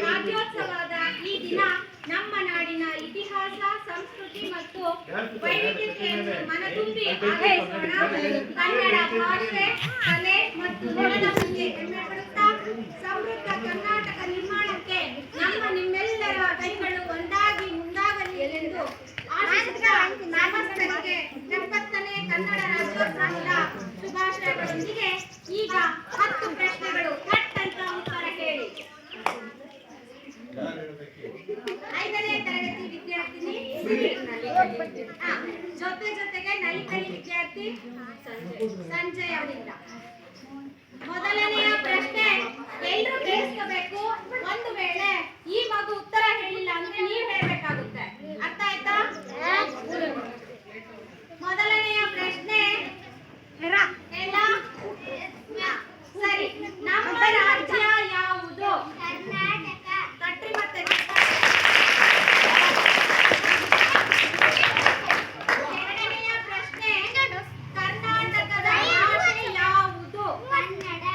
ರಾಜ್ಯೋತ್ಸವದ ಈ ದಿನ ನಮ್ಮ ನಾಡಿನ ಇತಿಹಾಸ, ಸಂಸ್ಕೃತಿ ಮತ್ತು ವೈವಿಧ್ಯತೆಯನ್ನು ಮನತುಂಬಿ ಆಚರಿಸೋಣ. ಕನ್ನಡ ಭಾಷೆ, ಕಲೆ ಮತ್ತು ನೆಲದ ಬಗ್ಗೆ ಹೆಮ್ಮೆ ಪಡುತ್ತಾ ಸಮೃದ್ಧ ಕರ್ನಾಟಕ ನಿರ್ಮಾಣಕ್ಕೆ ನಿಮ್ಮೆಲ್ಲರ ಕೈಗಳು ಒಂದಾಗಿ ಮುಂದಾಗಲಿ ಎಂದು ಆಶಿಸುತ್ತಾ ನಮಸ್ತರಿಗೆ 70ನೇ ಕನ್ನಡ ರಾಜ್ಯೋತ್ಸವದ ಶುಭಾಶಯಗಳೊಂದಿಗೆ ಈಗ 10 ಪ್ರಶ್ನೆಗಳು ಅಂತ ಉತ್ತರ ಹೇಳಿ. 5ನೇ ತರಗತಿ ವಿದ್ಯಾರ್ಥಿನಿ ಜೊತೆಗೆ ನಲಿಕಲಿ ವಿದ್ಯಾರ್ಥಿ ಸಂಜಯ್ ಅವರಿಂದ ಮೊದಲನೆಯ ಪ್ರಶ್ನೆ ಎಲ್ಲರೂ ಕೇಳಿಸ್ಕೋಬೇಕು. ಒಂದು ವೇಳೆ ಈ ಮಗು ಉತ್ತರ ಹೇಳಿಲ್ಲ ಅಂದ್ರೆ ನೀವು ಹೇಳಬೇಕಾಗುತ್ತೆ. ಅರ್ಥ ಆಯ್ತಾ? ಮೊದಲನೆಯ ಪ್ರಶ್ನೆ ಸರಿ. ನಮ್ಮ ರಾಜ್ಯ ಯಾವುದು? ಕರ್ನಾಟಕ. ಮತ್ತೆ ಎರಡನೆಯ ಪ್ರಶ್ನೆ ಕರ್ನಾಟಕದ ಭಾಷೆ ಯಾವುದು? ಕನ್ನಡ.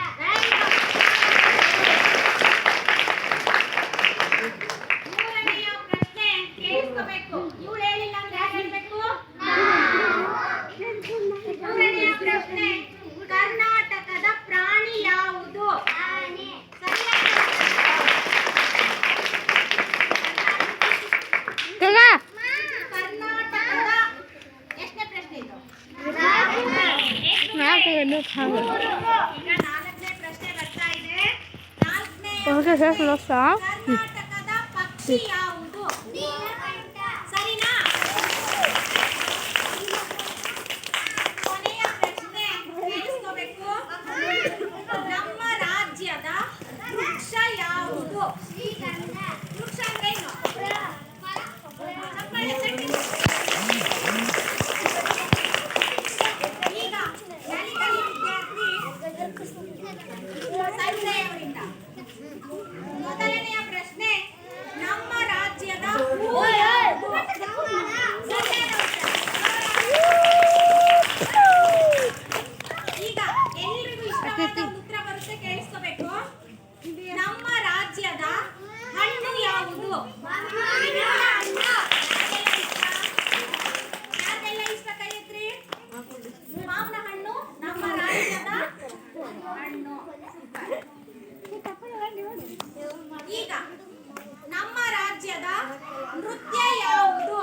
ಮೂರನೆಯ ಪ್ರಶ್ನೆ ಕೇಳಿಸ್ಕೋಬೇಕು. ಇವಳು ಹೇಳಿಲ್ಲ ಅಂದ್ರೆ ಯಾರು ಹೇಳ್ಬೇಕು? ಮೂರನೆಯ ಪ್ರಶ್ನೆ ಕರ್ನಾಟಕದ ಪ್ರಾಣಿ ಯಾವುದು? ಆನೆ. ಕರ್ನಾಟಕದ ಎಷ್ಟನೇ ಪ್ರಶ್ನೆ ಇದು? ಈಗ 4ನೇ ಪ್ರಶ್ನೆ ಬರ್ತಾ ಇದೆ. 4ನೇ ಕರ್ನಾಟಕದ ಪಕ್ಷಿ ಯಾವುದು? ಸರಿನಾ? ಕೊನೆಯ ಪ್ರಶ್ನೆ ಕೇಳಿಸ್ಕೋಬೇಕು. ನಮ್ಮ ರಾಜ್ಯದ ವೃಕ್ಷ ಯಾವುದು? ವೃಕ್ಷ ಅಂದ್ರೆ ಏನು? ಈಗ ನಲಿಕಲಿ ವಿದ್ಯಾರ್ಥಿ ಸಂಜಯ್ ಅವರಿಂದ ಮೊದಲನೆಯ ಪ್ರಶ್ನೆ ನಮ್ಮ ರಾಜ್ಯದ ಹೂ ಯಾವುದು? ಈಗ ಎಲ್ಲರಿಗೂ ಇಷ್ಟವಾದ ಉತ್ತರ ಬರುತ್ತೆ, ಕೇಳಿಸ್ಕೋಬೇಕು. ನಮ್ಮ ರಾಜ್ಯದ ಹಣ್ಣು ಯಾವುದು? ಯಾರಿಗೆಲ್ಲ ಇಷ್ಟ? ಕೈ ಎತ್ರಿ. ಮಾವಿನ ಹಣ್ಣು ನಮ್ಮ ರಾಜ್ಯದ ಹಣ್ಣು. ಈಗ ನಮ್ಮ ರಾಜ್ಯದ ನೃತ್ಯ ಯಾವುದು?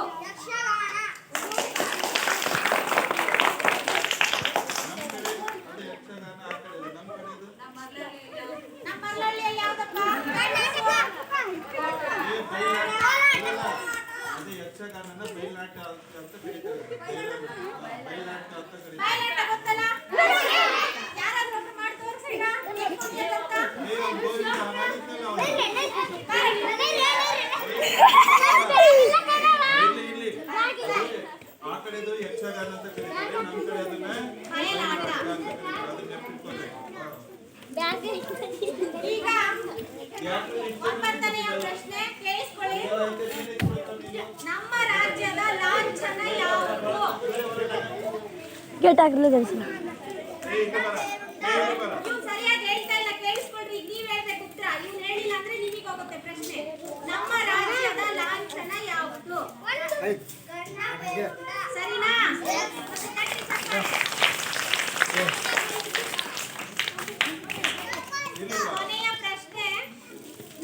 ನಮ್ಮಲ್ಲಿ ಯಾವ್ದಪ್ಪ? ಬಯಲಾಟ ಗೊತ್ತಲ್ಲ? ಯಾರಾದ್ರೂ ಒಬ್ರು ಮಾಡಿ ತೋರಿಸ್ತೀರಾ? ಆ ಕಡೆದು ಯಕ್ಷಗಾನ ಅಂತ ಕರೀತಾರೆ, ನಮ್ಮ ಕಡೆ ಅದನ್ನ ಬಯಲಾಟ. ಈಗ 9ನೇ ಪ್ರಶ್ನೆ ಕೇಳಿಸ್ಕೊಳ್ಳಿ. ನಮ್ಮ ರಾಜ್ಯದ ಲಾಂಛನ ಯಾವುದು? ನೀವು ಸರಿಯಾಗಿ ಹೇಳ್ತಾ ಇಲ್ಲ, ಕೇಳಿಸ್ಕೊಳ್ರಿ. ಈಗ ನೀವು ಹೇಳ್ಬೇಕು ಉತ್ತರ. ಇವ್ನು ಹೇಳಿಲ್ಲ ಅಂದ್ರೆ ನಿಮಗೆ ಹೋಗುತ್ತೆ ಪ್ರಶ್ನೆ. ನಮ್ಮ ರಾಜ್ಯದ ಲಾಂಛನ ಯಾವುದು? ಸರಿನಾ? ಕೊನೆಯ ಪ್ರಶ್ನೆ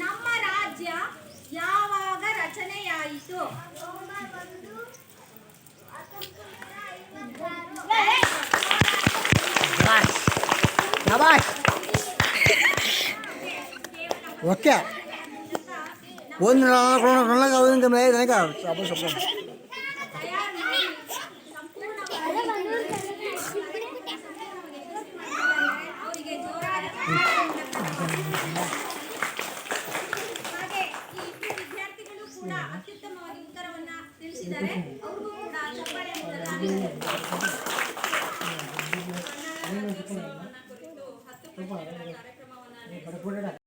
ನಮ್ಮ ರಾಜ್ಯ ಯಾವಾಗ ರಚನೆಯಾಯಿತು? ಓಕೆ ಒಂದು ನನಗೆ ಮೇಲೆ ಹಾಗೆ ಈ ವಿದ್ಯಾರ್ಥಿಗಳು ಕೂಡ ಅತ್ಯುತ್ತಮವಾಗಿ ಉತ್ತರವನ್ನ ತಿಳಿಸಿದ್ದಾರೆ. ಅವ್ರಿಗೂ ಕೂಡ ಚಪ್ಪಾಳೆ ಮೂಲಕ